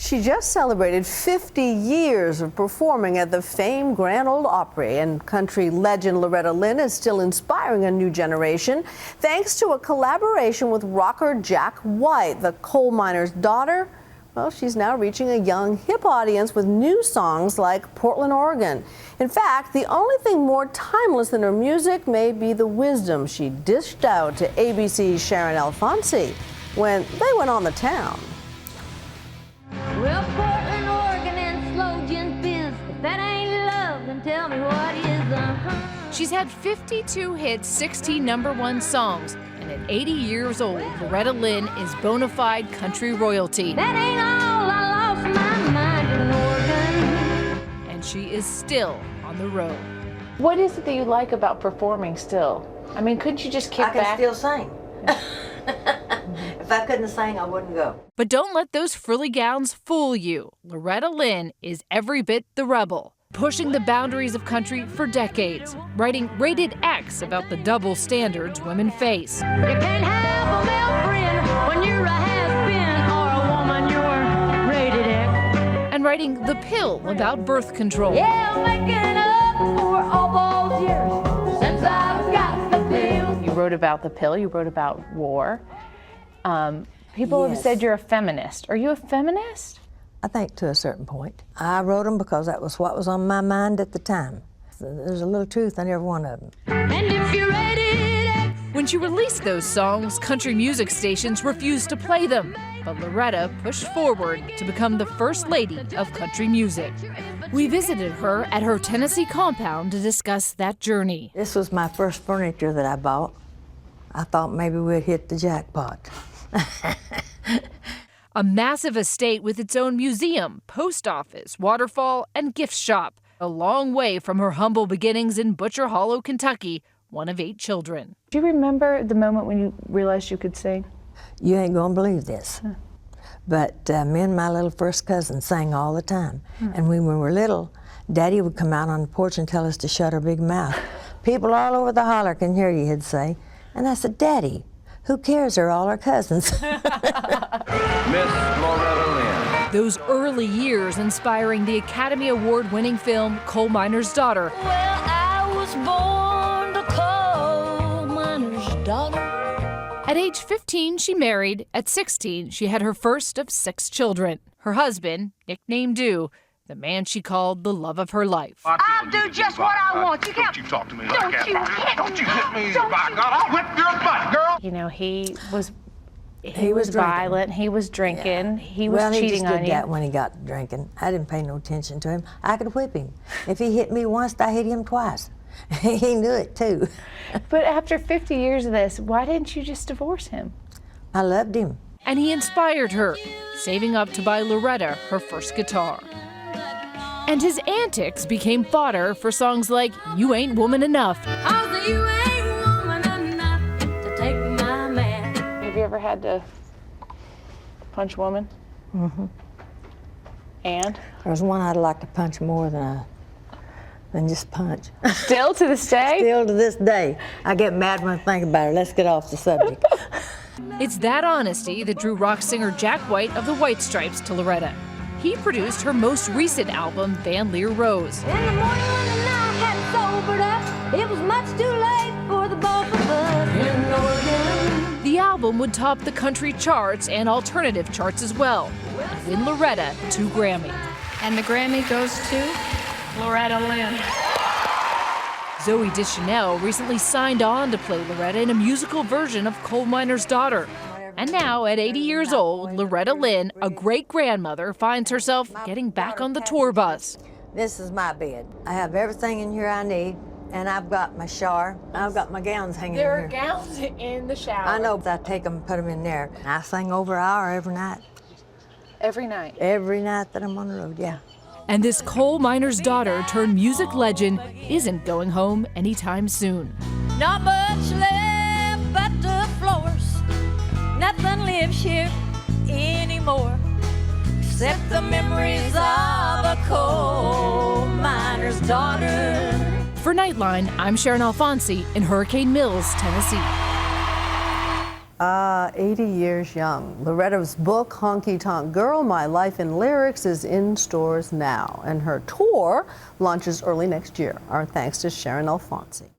She just celebrated 50 years of performing at the famed Grand Ole Opry, and country legend Loretta Lynn is still inspiring a new generation thanks to a collaboration with rocker Jack White, the coal miner's daughter. Well, she's now reaching a young, hip audience with new songs like Portland, Oregon. In fact, the only thing more timeless than her music may be the wisdom she dished out to ABC's Sharon Alfonsi when they went on the town. Well, Portland, Oregon, and slow gin fizz. If that ain't love, then tell me what is. She's had 52 hits, 16 #1 songs, and at 80 years old, Loretta Lynn is bona fide country royalty. That ain't all. I lost my mind in Oregon. And she is still on the road. What is it that you like about performing still? I mean, couldn't you just kick back? I can still sing. If I couldn't sing, I wouldn't go. But don't let those frilly gowns fool you. Loretta Lynn is every bit the rebel, pushing the boundaries of country for decades, writing Rated X about the double standards women face. You can't have a male friend when you're a has-been, or a woman you're rated X. And writing The Pill about birth control. Yeah, I'm making up for all those years since I've got the pill. You wrote about the pill, you wrote about war. People have Yes. said you're a feminist. Are you a feminist? I think to a certain point. I wrote them because that was what was on my mind at the time. There's a little truth in every one of them. And if you're rated X. When she released those songs, country music stations refused to play them. But Loretta pushed forward to become the first lady of country music. We visited her at her Tennessee compound to discuss that journey. This was my first furniture that I bought. I thought maybe we'd hit the jackpot. A massive estate with its own museum, post office, waterfall, and gift shop. A long way from her humble beginnings in Butcher Hollow, Kentucky, one of 8 children. Do you remember the moment when you realized you could sing? You ain't gonna believe this. But me and my little first cousin sang all the time. And when we were little, Daddy would come out on the porch and tell us to shut our big mouth. People all over the holler can hear you, he'd say. And I said, Daddy, who cares? They're all our cousins. Miss Loretta Lynn. Those early years inspiring the Academy Award-winning film Coal Miner's Daughter. Well, I was born a coal miner's daughter. At age 15, she married. At 16, she had her first of 6 children. Her husband, nicknamed Dew, the man she called the love of her life. I'll do just what I want. You can't. Don't you talk to me Don't like that. you hit Don't you me. hit me, Don't by you- God. I'll whip your butt, girl. You know, he was drinking. violent, he was drinking, he was Well, cheating he just on did you. that when he got drinking. I didn't pay no attention to him. I could whip him. If he hit me once, I hit him twice. He knew it too. But after 50 years of this, why didn't you just divorce him? I loved him. And he inspired her, saving up to buy Loretta her first guitar. And his antics became fodder for songs like You Ain't Woman Enough. Oh, you ain't woman enough to take my man. Have you ever had to punch a woman? Mm-hmm. And? There's one I'd like to punch more than just punch. Still to this day? Still to this day. I get mad when I think about it. Let's get off the subject. It's that honesty that drew rock singer Jack White of the White Stripes to Loretta. He produced her most recent album, Van Leer Rose. In the morning when the night had sobered up, it was much too late for the both of us in Oregon. The album would top the country charts and alternative charts as well, and win Loretta 2 Grammys. And the Grammy goes to Loretta Lynn. Zooey Deschanel recently signed on to play Loretta in a musical version of Coal Miner's Daughter. And now, at 80 years old, Loretta Lynn, a great-grandmother, finds herself getting back on the tour bus. This is my bed. I have everything in here I need, and I've got my shower. I've got my gowns hanging in here. gowns in the shower. I know. I take them and put them in there. I sing over an hour every night. Every night. Every night that I'm on the road, yeah. And this coal miner's daughter turned music legend isn't going home anytime soon. Not much left but the floors. Nothing lives here anymore except the memories of a coal miner's daughter. For Nightline, I'm Sharon Alfonsi in Hurricane Mills, Tennessee. 80 years young. Loretta's book, Honky Tonk Girl, My Life in Lyrics, is in stores now, and her tour launches early next year. Our thanks to Sharon Alfonsi.